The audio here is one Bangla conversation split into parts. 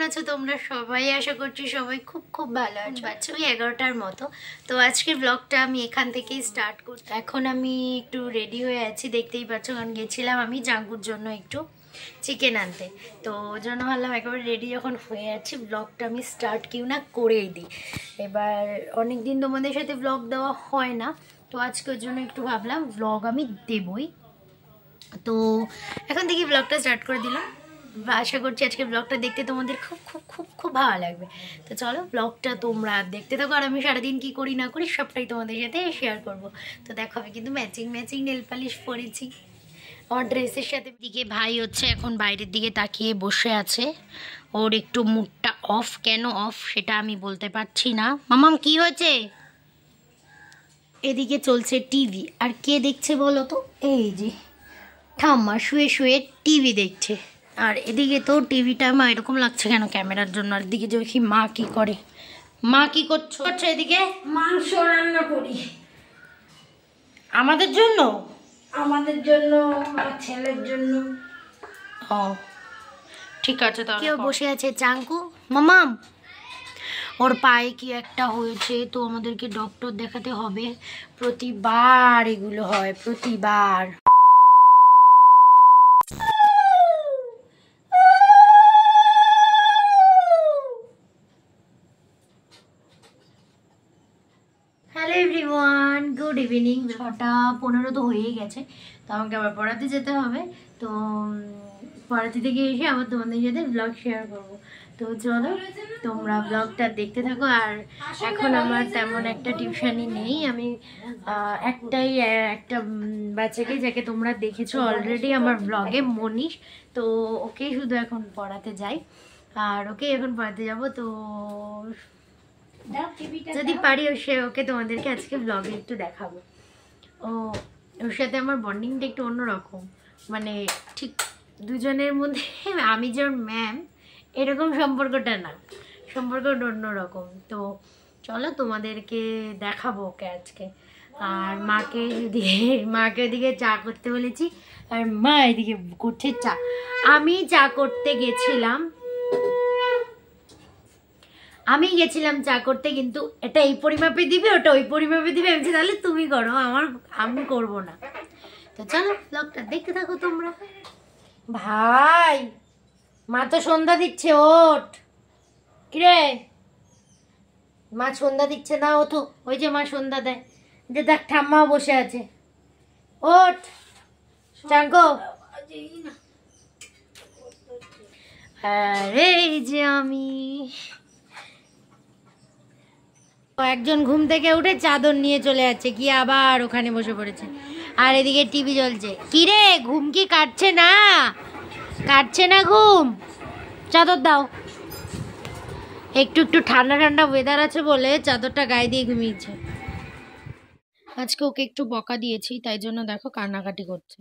আছো তোমরা সবাই? আশা করছি সবাই খুব খুব ভালো আছো। বাচ্চা ওই 11টার মতো। তো আজকের ব্লগটা আমি এখান থেকেই স্টার্ট করছি। এখন আমি একটু রেডি হয়ে আছি, দেখতেই পাচ্ছ, কারণ গেছিলাম আমি জাঙ্গুর জন্য একটু চিকেন আনতে। তো ওই জন্য ভাবলাম একেবারে রেডি যখন হয়ে আছি ব্লগটা আমি স্টার্ট কিউ না করেই দিই। এবার অনেক দিন তোমাদের সাথে ব্লগ দেওয়া হয় না, তো আজকের জন্য একটু ভাবলাম ব্লগ আমি দেবই। তো এখন থেকে ব্লগটা স্টার্ট করে দিলাম। আশা করছি আজকের ব্লগটা দেখতে তোমাদের খুব খুব খুব খুব ভালো লাগবে। তো চলো ব্লগটা তোমরা দেখতে থাকো, আর আমি সারাদিন কী করি না করি সবটাই তোমাদের সাথে শেয়ার করব। তো দেখো আমি কিন্তু ম্যাচিং নেল পালিশ পরেছি আমার ড্রেসের সাথে। দিকে ভাই হচ্ছে এখন বাইরের দিকে তাকিয়ে বসে আছে, ওর একটু মুডটা অফ। কেন অফ সেটা আমি বলতে পারছি না। মামাম কি হয়েছে? এদিকে চলছে টিভি, আর কে দেখছে বলো তো? এই যে ঠাম্মা শুয়ে শুয়ে টিভি দেখছে। আর এদিকে তো টিভিটা মা এরকম লাগছে কেন ক্যামেরার জন্য। আর এদিকে দেখি মা কি করে। মা কি করছো? এদিকে মাংস রান্না করি আমাদের জন্য, আমাদের জন্য আর ছেলের জন্য। ও ঠিক আছে। তাহলে কেউ বসে আছে চাঙ্কু মামাম, ওর পায়ে কি একটা হয়েছে, তো আমাদেরকে ডক্টর দেখাতে হবে। প্রতিবার এগুলো হয়, প্রতিবার। Hello everyone, good evening. 6:15 তো হয়েই গেছে, তো আমাকে আবার পড়াতে যেতে হবে। তো পড়াতে থেকে এসে আবার তোমাদের সাথে ব্লগ শেয়ার করব। তো চলো তোমরা ব্লগটা দেখতে থাকো। আর এখন আমার তেমন একটা টিউশনই নেই, আমি একটা বাচ্চাকে, যাকে তোমরা দেখেছো অলরেডি আমার ব্লগে, মনীষ। তো ওকেই শুধু এখন পড়াতে যাই, আর ওকে এখন পড়াতে যাব। তো যদি পারি ওকে তোমাদেরকে আজকে ব্লগে একটু দেখাবো। ওর সাথে আমার বন্ডিংটা একটু অন্যরকম, মানে ঠিক দুজনের মধ্যে আমি যে ওর ম্যাম এরকম সম্পর্কটা না, সম্পর্কটা অন্যরকম। তো চলো তোমাদেরকে দেখাবো ওকে আজকে। আর মাকে এদিকে চা করতে বলেছি, আর মা এদিকে করছে চা। আমি চা করতে গেছিলাম, চা করতে, কিন্তু এটা এই পরিমাপে দিবে, ওটা ওই পরিমাপে দিবে। আমি তাহলে তুমি করো, আমি করব না। তো চলো ব্লগটা দেখতে থাকো তোমরা। ভাই মা তো সন্ধ্যা দিচ্ছে, ওঠ। কিরে মা সন্ধ্যা দিচ্ছে না? ও তো ওই যে মা সন্ধ্যা দেয়, যে দেখ ঠাম্মাও বসে আছে, ওঠ চাঙ্কো। আরে এই যে আমি, একজন ঘুম থেকে উঠে চাদর নিয়ে চলে যাচ্ছে, কি আবার ওখানে বসে পড়েছে। আর এদিকে টিভি চলছে। কিরে ঘুম কি কাটছে না? ঘুম? চাদর দাও। একটু ঠান্ডা ওয়েদার আছে বলে চাদরটা গায়ে দিয়ে ঘুমিয়েছে। আজকে ওকে একটু বকা দিয়েছি, তাই জন্য দেখো কান্নাকাটি করছে।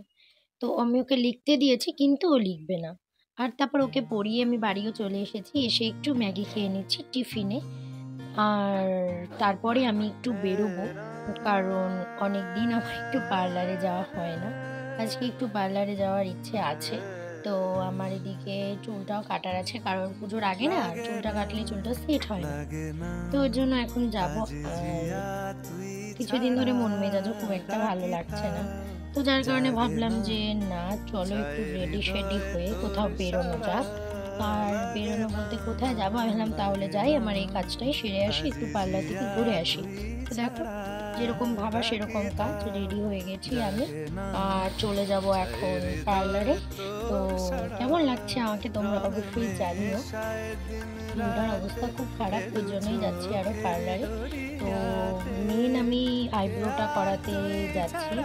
তো আমি ওকে লিখতে দিয়েছি, কিন্তু ও লিখবে না। আর তারপর ওকে পড়িয়ে আমি বাড়িও চলে এসেছি, এসে একটু ম্যাগি খেয়ে নিচ্ছি টিফিনে। আর তারপরে আমি একটু বেরোবো, কারণ অনেক দিন আমার একটু পার্লারে যাওয়া হয় না। আজকে একটু পার্লারে যাওয়ার ইচ্ছে আছে। তো আমার এদিকে চুলটাও কাটার আছে, কারণ পুজোর আগে না চুলটা কাটলে চুলটা সেট হয় না, তো ওর জন্য এখন যাবো। কিছুদিন ধরে মন মেজাজও খুব একটা ভালো লাগছে না, তো যার কারণে ভাবলাম যে না চলো একটু রেডি হয়ে কোথাও বেরোনো যাক। আর বেরোনো বলতে কোথায় যাবো, আমি ভাবলাম তাহলে যাই, আমার এই কাজটাই সেরে আসি, একটু পার্লার থেকে ঘুরে আসি। তো দেখো যেরকম ভাবা সেরকম কাজ, রেডি হয়ে গেছি আমি, আর চলে যাব এখন পার্লারে। তো কেমন লাগছে আমাকে তোমরা অবশ্যই জানিও। চুলটার অবস্থা খুব খারাপ, ওই জন্যই যাচ্ছি আরও পার্লারে। তো মেন আমি আইব্রোটা করাতে যাচ্ছি,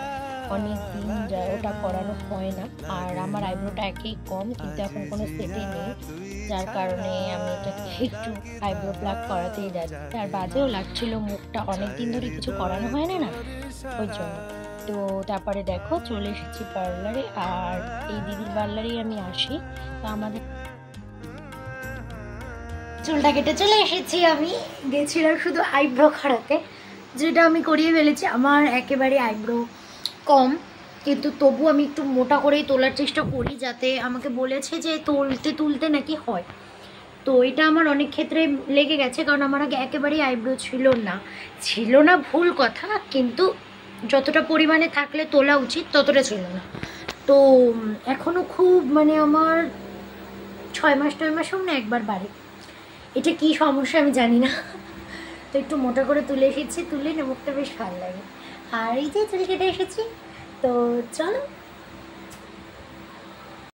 অনেক দিন ওটা করানো হয় না। আর আমার আইব্রোটা একেই কম, কিন্তু এখন কোনো সেটে নেই, যার কারণে আমি এটাকে একটু আইব্রো প্লাক করাতেই যাচ্ছি। আর বাজেও লাগছিল, মুখটা অনেক দিন ধরে কিছু করানো হয় না, ওই জন্য। তো তারপরে দেখো চলে এসেছি পার্লারে, আর এই দিদির পার্লারেই আমি আসি। তো আমাদের চুলটা কেটে চলে এসেছি। আমি গেছিলাম শুধু আইব্রো করাতে, যেটা আমি করিয়ে ফেলেছি। আমার একেবারে আইব্রো কম, কিন্তু তবু আমি একটু মোটা করেই তোলার চেষ্টা করি, যাতে আমাকে বলেছে যে তুলতে নাকি হয়। তো এটা আমার অনেক ক্ষেত্রে লেগে গেছে, কারণ আমার আগে একেবারেই আইব্রো ছিল না। ছিল না ভুল কথা, কিন্তু যতটা পরিমাণে থাকলে তোলা উচিত ততটা ছিল না। তো এখনও খুব মানে আমার 6 মাস 9 মাস হোক না একবার বাড়ে। এটা কি সমস্যা আমি জানি না। তো একটু মোটা করে তুলে এসেছি, তুলে না মুখটা বেশ ভালো লাগে। আর এই যে চুল কেটে এসেছি। তো চলো